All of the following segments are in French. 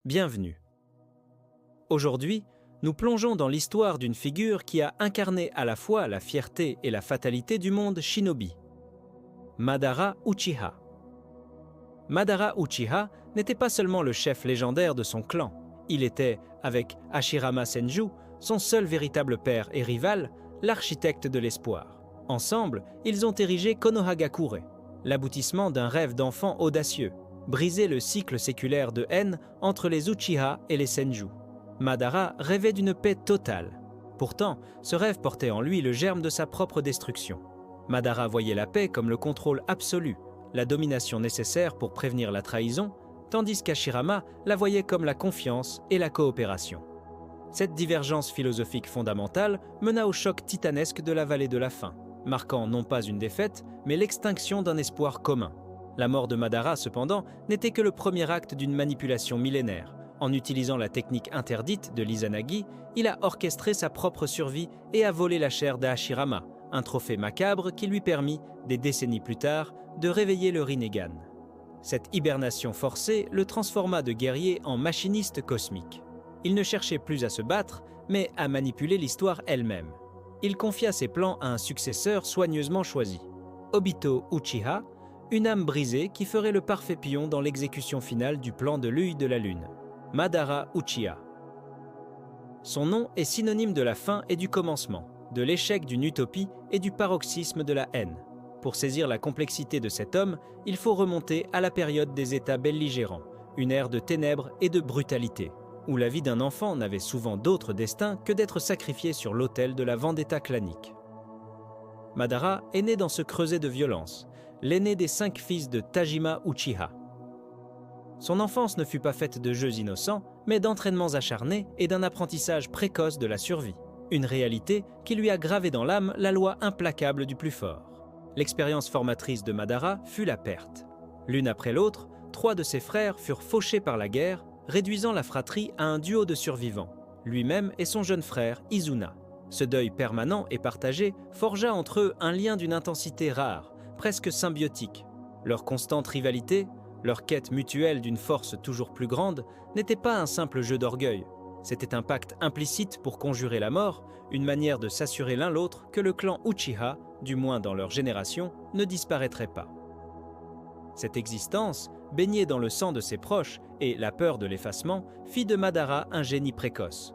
Bienvenue. Aujourd'hui, nous plongeons dans l'histoire d'une figure qui a incarné à la fois la fierté et la fatalité du monde shinobi. Madara Uchiha. Madara Uchiha n'était pas seulement le chef légendaire de son clan, il était, avec Hashirama Senju, son seul véritable père et rival, l'architecte de l'espoir. Ensemble, ils ont érigé Konohagakure, l'aboutissement d'un rêve d'enfant audacieux, briser le cycle séculaire de haine entre les Uchiha et les Senju. Madara rêvait d'une paix totale. Pourtant, ce rêve portait en lui le germe de sa propre destruction. Madara voyait la paix comme le contrôle absolu, la domination nécessaire pour prévenir la trahison, tandis qu'Hashirama la voyait comme la confiance et la coopération. Cette divergence philosophique fondamentale mena au choc titanesque de la vallée de la faim, marquant non pas une défaite, mais l'extinction d'un espoir commun. La mort de Madara, cependant, n'était que le premier acte d'une manipulation millénaire. En utilisant la technique interdite de l'Izanagi, il a orchestré sa propre survie et a volé la chair d'Hashirama, un trophée macabre qui lui permit, des décennies plus tard, de réveiller le Rinnegan. Cette hibernation forcée le transforma de guerrier en machiniste cosmique. Il ne cherchait plus à se battre, mais à manipuler l'histoire elle-même. Il confia ses plans à un successeur soigneusement choisi, Obito Uchiha, une âme brisée qui ferait le parfait pion dans l'exécution finale du plan de l'œil de la lune, Madara Uchiha. Son nom est synonyme de la fin et du commencement, de l'échec d'une utopie et du paroxysme de la haine. Pour saisir la complexité de cet homme, il faut remonter à la période des États belligérants, une ère de ténèbres et de brutalité, où la vie d'un enfant n'avait souvent d'autre destin que d'être sacrifié sur l'autel de la vendetta clanique. Madara est né dans ce creuset de violence, l'aîné des 5 fils de Tajima Uchiha. Son enfance ne fut pas faite de jeux innocents, mais d'entraînements acharnés et d'un apprentissage précoce de la survie. Une réalité qui lui a gravé dans l'âme la loi implacable du plus fort. L'expérience formatrice de Madara fut la perte. L'une après l'autre, 3 de ses frères furent fauchés par la guerre, réduisant la fratrie à un duo de survivants, lui-même et son jeune frère Izuna. Ce deuil permanent et partagé forgea entre eux un lien d'une intensité rare, presque symbiotique. Leur constante rivalité, leur quête mutuelle d'une force toujours plus grande, n'était pas un simple jeu d'orgueil. C'était un pacte implicite pour conjurer la mort, une manière de s'assurer l'un l'autre que le clan Uchiha, du moins dans leur génération, ne disparaîtrait pas. Cette existence, baignée dans le sang de ses proches et la peur de l'effacement, fit de Madara un génie précoce.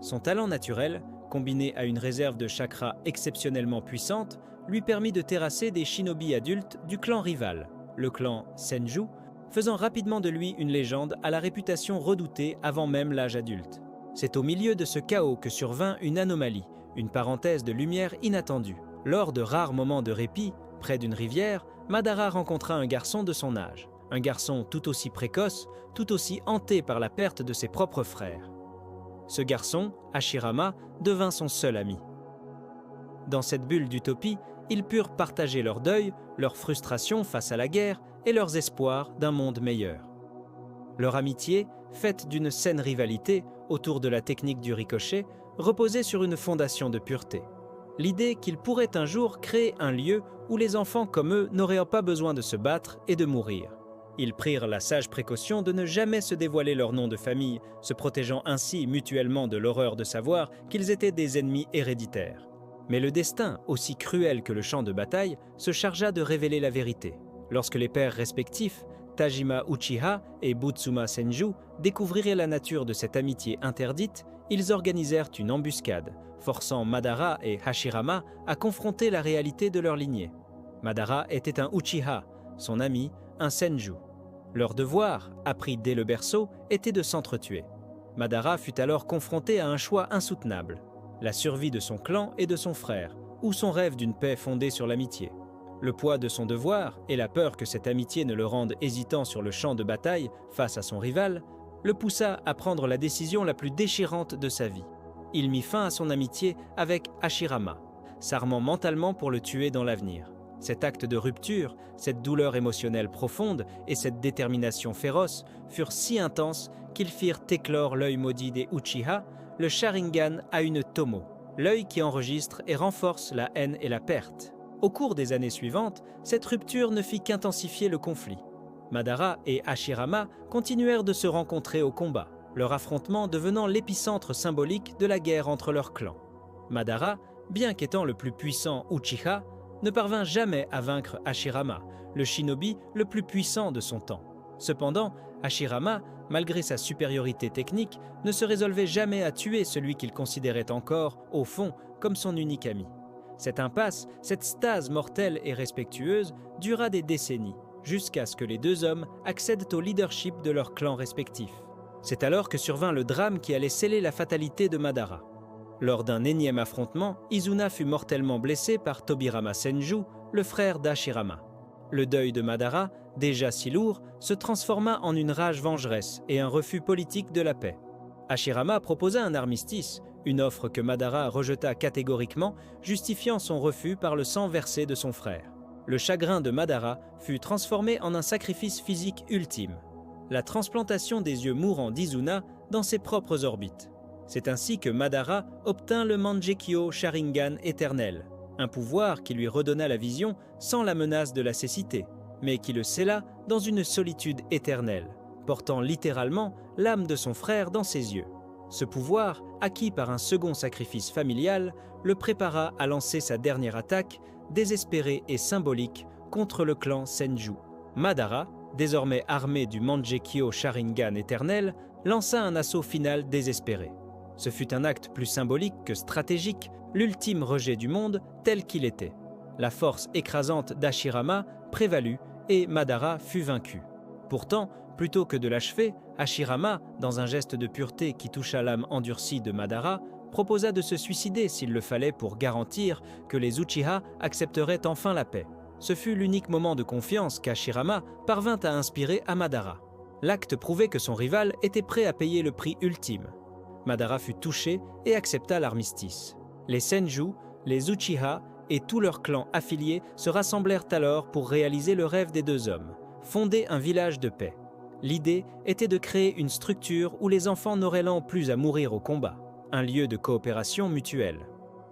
Son talent naturel, combiné à une réserve de chakra exceptionnellement puissante, lui permit de terrasser des shinobi adultes du clan rival, le clan Senju, faisant rapidement de lui une légende à la réputation redoutée avant même l'âge adulte. C'est au milieu de ce chaos que survint une anomalie, une parenthèse de lumière inattendue. Lors de rares moments de répit, près d'une rivière, Madara rencontra un garçon de son âge, un garçon tout aussi précoce, tout aussi hanté par la perte de ses propres frères. Ce garçon, Hashirama, devint son seul ami. Dans cette bulle d'utopie, ils purent partager leur deuil, leur frustration face à la guerre et leurs espoirs d'un monde meilleur. Leur amitié, faite d'une saine rivalité autour de la technique du ricochet, reposait sur une fondation de pureté. L'idée qu'ils pourraient un jour créer un lieu où les enfants comme eux n'auraient pas besoin de se battre et de mourir. Ils prirent la sage précaution de ne jamais se dévoiler leur nom de famille, se protégeant ainsi mutuellement de l'horreur de savoir qu'ils étaient des ennemis héréditaires. Mais le destin, aussi cruel que le champ de bataille, se chargea de révéler la vérité. Lorsque les pères respectifs, Tajima Uchiha et Butsuma Senju, découvriraient la nature de cette amitié interdite, ils organisèrent une embuscade, forçant Madara et Hashirama à confronter la réalité de leur lignée. Madara était un Uchiha, son ami, un Senju. Leur devoir, appris dès le berceau, était de s'entretuer. Madara fut alors confronté à un choix insoutenable. La survie de son clan et de son frère, ou son rêve d'une paix fondée sur l'amitié. Le poids de son devoir et la peur que cette amitié ne le rende hésitant sur le champ de bataille face à son rival, le poussa à prendre la décision la plus déchirante de sa vie. Il mit fin à son amitié avec Hashirama, s'armant mentalement pour le tuer dans l'avenir. Cet acte de rupture, cette douleur émotionnelle profonde et cette détermination féroce furent si intenses qu'ils firent éclore l'œil maudit des Uchiha, le Sharingan à une Tomo, l'œil qui enregistre et renforce la haine et la perte. Au cours des années suivantes, cette rupture ne fit qu'intensifier le conflit. Madara et Hashirama continuèrent de se rencontrer au combat, leur affrontement devenant l'épicentre symbolique de la guerre entre leurs clans. Madara, bien qu'étant le plus puissant Uchiha, ne parvint jamais à vaincre Hashirama, le shinobi le plus puissant de son temps. Cependant, Hashirama, malgré sa supériorité technique, ne se résolvait jamais à tuer celui qu'il considérait encore, au fond, comme son unique ami. Cette impasse, cette stase mortelle et respectueuse, dura des décennies, jusqu'à ce que les deux hommes accèdent au leadership de leurs clans respectifs. C'est alors que survint le drame qui allait sceller la fatalité de Madara. Lors d'un énième affrontement, Izuna fut mortellement blessé par Tobirama Senju, le frère d'Hashirama. Le deuil de Madara, déjà si lourd, se transforma en une rage vengeresse et un refus politique de la paix. Hashirama proposa un armistice, une offre que Madara rejeta catégoriquement, justifiant son refus par le sang versé de son frère. Le chagrin de Madara fut transformé en un sacrifice physique ultime, la transplantation des yeux mourants d'Izuna dans ses propres orbites. C'est ainsi que Madara obtint le Mangekyo Sharingan éternel, un pouvoir qui lui redonna la vision sans la menace de la cécité, mais qui le scella dans une solitude éternelle, portant littéralement l'âme de son frère dans ses yeux. Ce pouvoir, acquis par un second sacrifice familial, le prépara à lancer sa dernière attaque, désespérée et symbolique, contre le clan Senju. Madara, désormais armé du Mangekyo Sharingan éternel, lança un assaut final désespéré. Ce fut un acte plus symbolique que stratégique, l'ultime rejet du monde tel qu'il était. La force écrasante d'Hashirama prévalut et Madara fut vaincu. Pourtant, plutôt que de l'achever, Hashirama, dans un geste de pureté qui toucha l'âme endurcie de Madara, proposa de se suicider s'il le fallait pour garantir que les Uchiha accepteraient enfin la paix. Ce fut l'unique moment de confiance qu'Hashirama parvint à inspirer à Madara. L'acte prouvait que son rival était prêt à payer le prix ultime. Madara fut touché et accepta l'armistice. Les Senju, les Uchiha et tous leurs clans affiliés se rassemblèrent alors pour réaliser le rêve des deux hommes, fonder un village de paix. L'idée était de créer une structure où les enfants n'auraient l'an plus à mourir au combat, un lieu de coopération mutuelle.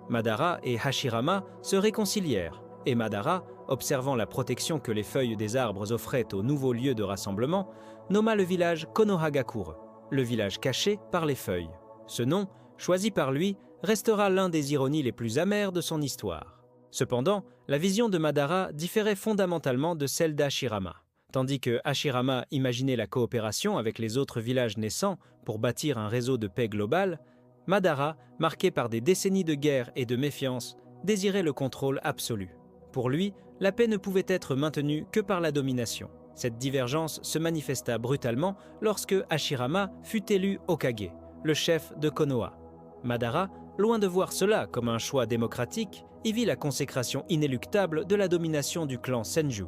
Madara et Hashirama se réconcilièrent, et Madara, observant la protection que les feuilles des arbres offraient au nouveau lieu de rassemblement, nomma le village Konohagakure, le village caché par les feuilles. Ce nom, choisi par lui, restera l'un des ironies les plus amères de son histoire. Cependant, la vision de Madara différait fondamentalement de celle d'Hashirama. Tandis que Hashirama imaginait la coopération avec les autres villages naissants pour bâtir un réseau de paix global, Madara, marqué par des décennies de guerre et de méfiance, désirait le contrôle absolu. Pour lui, la paix ne pouvait être maintenue que par la domination. Cette divergence se manifesta brutalement lorsque Hashirama fut élu Hokage, le chef de Konoha. Madara, loin de voir cela comme un choix démocratique, y vit la consécration inéluctable de la domination du clan Senju.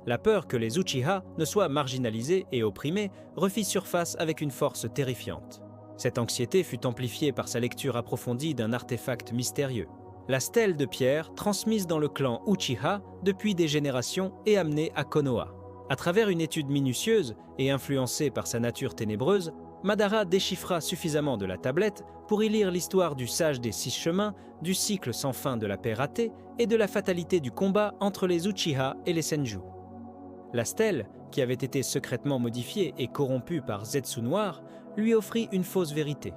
La peur que les Uchiha ne soient marginalisés et opprimés refit surface avec une force terrifiante. Cette anxiété fut amplifiée par sa lecture approfondie d'un artefact mystérieux, la stèle de pierre transmise dans le clan Uchiha depuis des générations et amenée à Konoha. À travers une étude minutieuse et influencée par sa nature ténébreuse, Madara déchiffra suffisamment de la tablette pour y lire l'histoire du sage des 6 chemins, du cycle sans fin de la paix ratée et de la fatalité du combat entre les Uchiha et les Senju. La stèle, qui avait été secrètement modifiée et corrompue par Zetsu Noir, lui offrit une fausse vérité.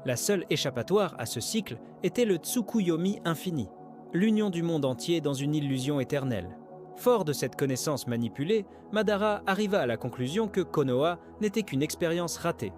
La seule échappatoire à ce cycle était le Tsukuyomi infini, l'union du monde entier dans une illusion éternelle. Fort de cette connaissance manipulée, Madara arriva à la conclusion que Konoha n'était qu'une expérience ratée.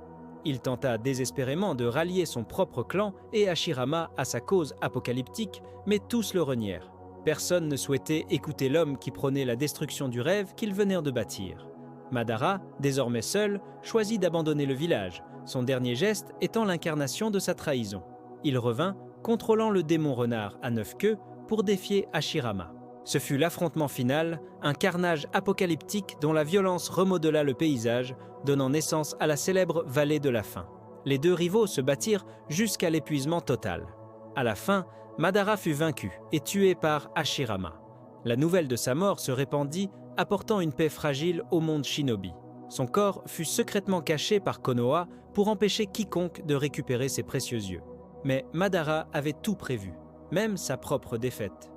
Il tenta désespérément de rallier son propre clan et Hashirama à sa cause apocalyptique, mais tous le renièrent. Personne ne souhaitait écouter l'homme qui prônait la destruction du rêve qu'ils venèrent de bâtir. Madara, désormais seul, choisit d'abandonner le village, son dernier geste étant l'incarnation de sa trahison. Il revint, contrôlant le démon renard à 9 queues, pour défier Hashirama. Ce fut l'affrontement final, un carnage apocalyptique dont la violence remodela le paysage, donnant naissance à la célèbre vallée de la faim. Les deux rivaux se battirent jusqu'à l'épuisement total. À la fin, Madara fut vaincu et tué par Hashirama. La nouvelle de sa mort se répandit, apportant une paix fragile au monde shinobi. Son corps fut secrètement caché par Konoha pour empêcher quiconque de récupérer ses précieux yeux. Mais Madara avait tout prévu, même sa propre défaite.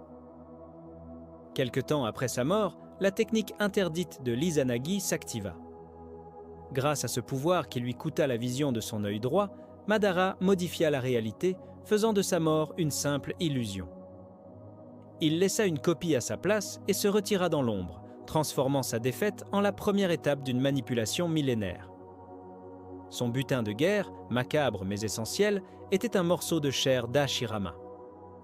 Quelque temps après sa mort, la technique interdite de l'Izanagi s'activa. Grâce à ce pouvoir qui lui coûta la vision de son œil droit, Madara modifia la réalité, faisant de sa mort une simple illusion. Il laissa une copie à sa place et se retira dans l'ombre, transformant sa défaite en la première étape d'une manipulation millénaire. Son butin de guerre, macabre mais essentiel, était un morceau de chair d'Hashirama.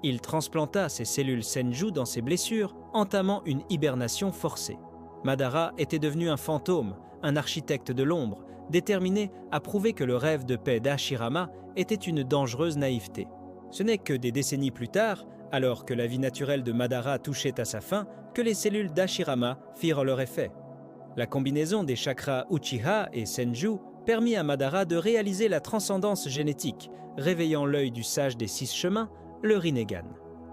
Il transplanta ses cellules Senju dans ses blessures, entamant une hibernation forcée. Madara était devenu un fantôme, un architecte de l'ombre, déterminé à prouver que le rêve de paix d'Hashirama était une dangereuse naïveté. Ce n'est que des décennies plus tard, alors que la vie naturelle de Madara touchait à sa fin, que les cellules d'Hashirama firent leur effet. La combinaison des chakras Uchiha et Senju permit à Madara de réaliser la transcendance génétique, réveillant l'œil du sage des 6 chemins, le Rinnegan.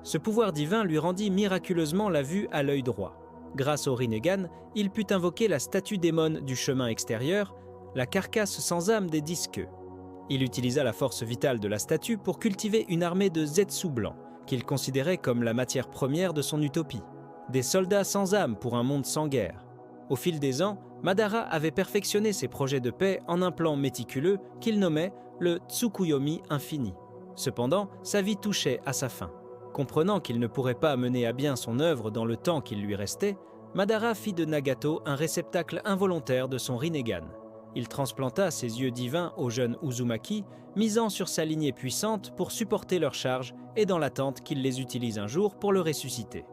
Ce pouvoir divin lui rendit miraculeusement la vue à l'œil droit. Grâce au Rinnegan, il put invoquer la statue démon du chemin extérieur, la carcasse sans âme des 10 queues. Il utilisa la force vitale de la statue pour cultiver une armée de Zetsu blancs, qu'il considérait comme la matière première de son utopie. Des soldats sans âme pour un monde sans guerre. Au fil des ans, Madara avait perfectionné ses projets de paix en un plan méticuleux qu'il nommait le Tsukuyomi infini. Cependant, sa vie touchait à sa fin. Comprenant qu'il ne pourrait pas mener à bien son œuvre dans le temps qu'il lui restait, Madara fit de Nagato un réceptacle involontaire de son Rinnegan. Il transplanta ses yeux divins au jeune Uzumaki, misant sur sa lignée puissante pour supporter leur charge et dans l'attente qu'il les utilise un jour pour le ressusciter.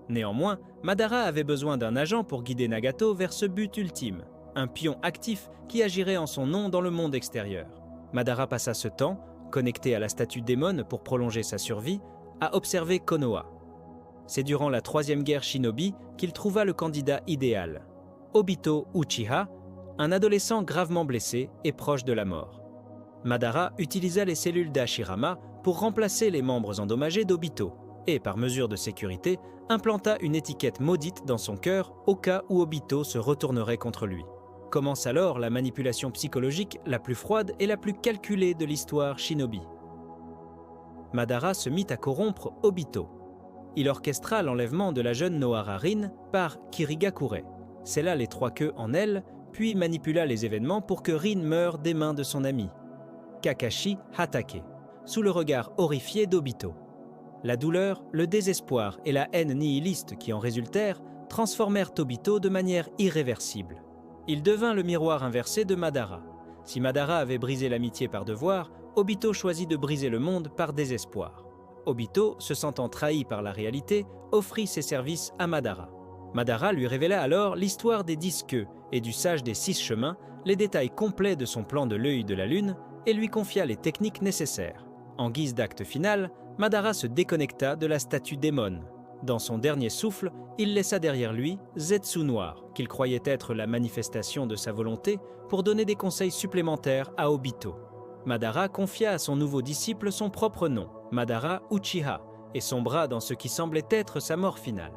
Néanmoins, Madara avait besoin d'un agent pour guider Nagato vers ce but ultime, un pion actif qui agirait en son nom dans le monde extérieur. Madara passa ce temps, connecté à la statue démon pour prolonger sa survie, à observer Konoha. C'est durant la 3e guerre shinobi qu'il trouva le candidat idéal, Obito Uchiha, un adolescent gravement blessé et proche de la mort. Madara utilisa les cellules d'Hashirama pour remplacer les membres endommagés d'Obito et, par mesure de sécurité, implanta une étiquette maudite dans son cœur au cas où Obito se retournerait contre lui. Commence alors la manipulation psychologique la plus froide et la plus calculée de l'histoire shinobi. Madara se mit à corrompre Obito. Il orchestra l'enlèvement de la jeune Nohara Rin par Kirigakure, scella les 3 queues en elle, puis manipula les événements pour que Rin meure des mains de son ami, Kakashi Hatake, sous le regard horrifié d'Obito. La douleur, le désespoir et la haine nihiliste qui en résultèrent transformèrent Obito de manière irréversible. Il devint le miroir inversé de Madara. Si Madara avait brisé l'amitié par devoir, Obito choisit de briser le monde par désespoir. Obito, se sentant trahi par la réalité, offrit ses services à Madara. Madara lui révéla alors l'histoire des 10 queues et du sage des 6 chemins, les détails complets de son plan de l'œil de la lune et lui confia les techniques nécessaires. En guise d'acte final, Madara se déconnecta de la statue démon. Dans son dernier souffle, il laissa derrière lui Zetsu Noir, qu'il croyait être la manifestation de sa volonté, pour donner des conseils supplémentaires à Obito. Madara confia à son nouveau disciple son propre nom, Madara Uchiha, et sombra dans ce qui semblait être sa mort finale.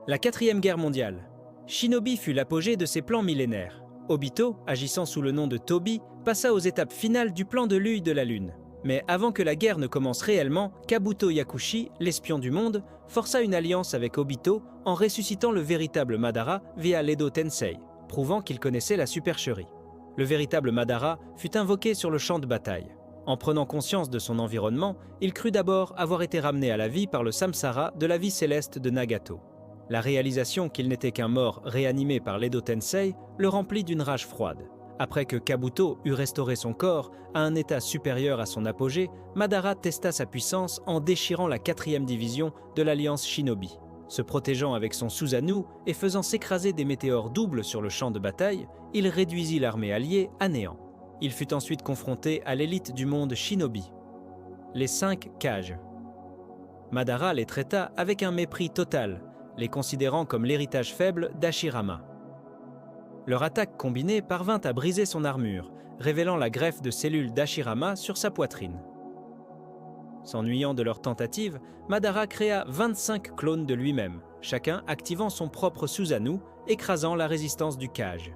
La 4e guerre mondiale. Shinobi fut l'apogée de ses plans millénaires. Obito, agissant sous le nom de Tobi, passa aux étapes finales du plan de l'œil de la lune. Mais avant que la guerre ne commence réellement, Kabuto Yakushi, l'espion du monde, força une alliance avec Obito en ressuscitant le véritable Madara via l'Edo Tensei, prouvant qu'il connaissait la supercherie. Le véritable Madara fut invoqué sur le champ de bataille. En prenant conscience de son environnement, il crut d'abord avoir été ramené à la vie par le samsara de la vie céleste de Nagato. La réalisation qu'il n'était qu'un mort réanimé par l'Edo Tensei le remplit d'une rage froide. Après que Kabuto eut restauré son corps à un état supérieur à son apogée, Madara testa sa puissance en déchirant la 4e division de l'Alliance Shinobi. Se protégeant avec son Susanoo et faisant s'écraser des météores doubles sur le champ de bataille, il réduisit l'armée alliée à néant. Il fut ensuite confronté à l'élite du monde Shinobi, les 5 Kages. Madara les traita avec un mépris total, les considérant comme l'héritage faible d'Hashirama. Leur attaque combinée parvint à briser son armure, révélant la greffe de cellules d'Hashirama sur sa poitrine. S'ennuyant de leur tentative, Madara créa 25 clones de lui-même, chacun activant son propre Susanoo, écrasant la résistance du Kage.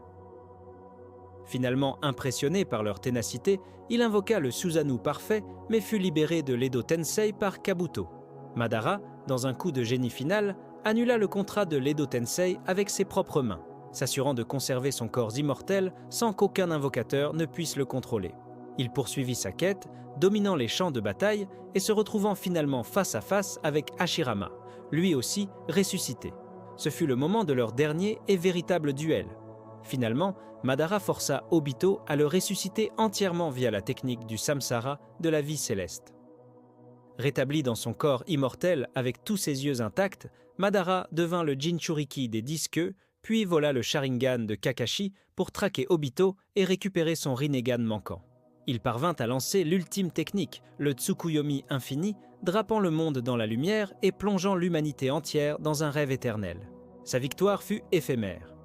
Finalement impressionné par leur ténacité, il invoqua le Susanoo parfait, mais fut libéré de l'Edo Tensei par Kabuto. Madara, dans un coup de génie final, annula le contrat de l'Edo Tensei avec ses propres mains, s'assurant de conserver son corps immortel sans qu'aucun invocateur ne puisse le contrôler. Il poursuivit sa quête, dominant les champs de bataille et se retrouvant finalement face à face avec Hashirama, lui aussi ressuscité. Ce fut le moment de leur dernier et véritable duel. Finalement, Madara força Obito à le ressusciter entièrement via la technique du samsara de la vie céleste. Rétabli dans son corps immortel avec tous ses yeux intacts, Madara devint le Jinchuriki des 10 queues, puis vola le Sharingan de Kakashi pour traquer Obito et récupérer son Rinnegan manquant. Il parvint à lancer l'ultime technique, le Tsukuyomi infini, drapant le monde dans la lumière et plongeant l'humanité entière dans un rêve éternel. Sa victoire fut éphémère.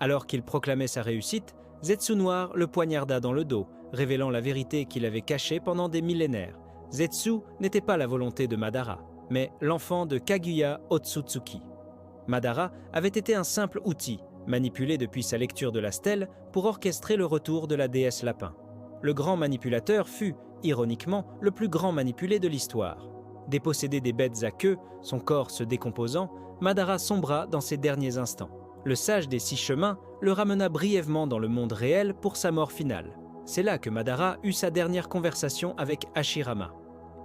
Alors qu'il proclamait sa réussite, Zetsu Noir le poignarda dans le dos, révélant la vérité qu'il avait cachée pendant des millénaires. Zetsu n'était pas la volonté de Madara, mais l'enfant de Kaguya Otsutsuki. Madara avait été un simple outil, manipulé depuis sa lecture de la stèle pour orchestrer le retour de la déesse Lapin. Le grand manipulateur fut, ironiquement, le plus grand manipulé de l'histoire. Dépossédé des bêtes à queue, son corps se décomposant, Madara sombra dans ses derniers instants. Le sage des 6 chemins le ramena brièvement dans le monde réel pour sa mort finale. C'est là que Madara eut sa dernière conversation avec Hashirama.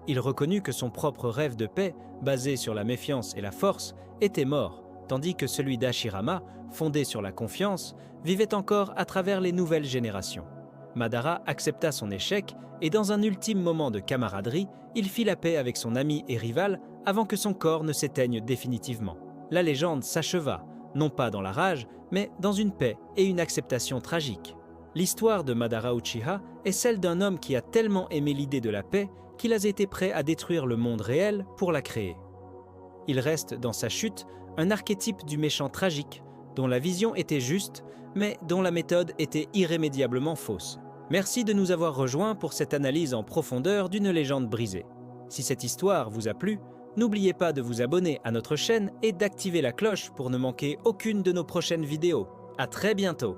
Il reconnut que son propre rêve de paix, basé sur la méfiance et la force, était mort, tandis que celui d'Hashirama, fondé sur la confiance, vivait encore à travers les nouvelles générations. Madara accepta son échec et dans un ultime moment de camaraderie, il fit la paix avec son ami et rival avant que son corps ne s'éteigne définitivement. La légende s'acheva, non pas dans la rage, mais dans une paix et une acceptation tragique. L'histoire de Madara Uchiha est celle d'un homme qui a tellement aimé l'idée de la paix qu'il a été prêt à détruire le monde réel pour la créer. Il reste dans sa chute un archétype du méchant tragique, dont la vision était juste, mais dont la méthode était irrémédiablement fausse. Merci de nous avoir rejoints pour cette analyse en profondeur d'une légende brisée. Si cette histoire vous a plu, n'oubliez pas de vous abonner à notre chaîne et d'activer la cloche pour ne manquer aucune de nos prochaines vidéos. À très bientôt!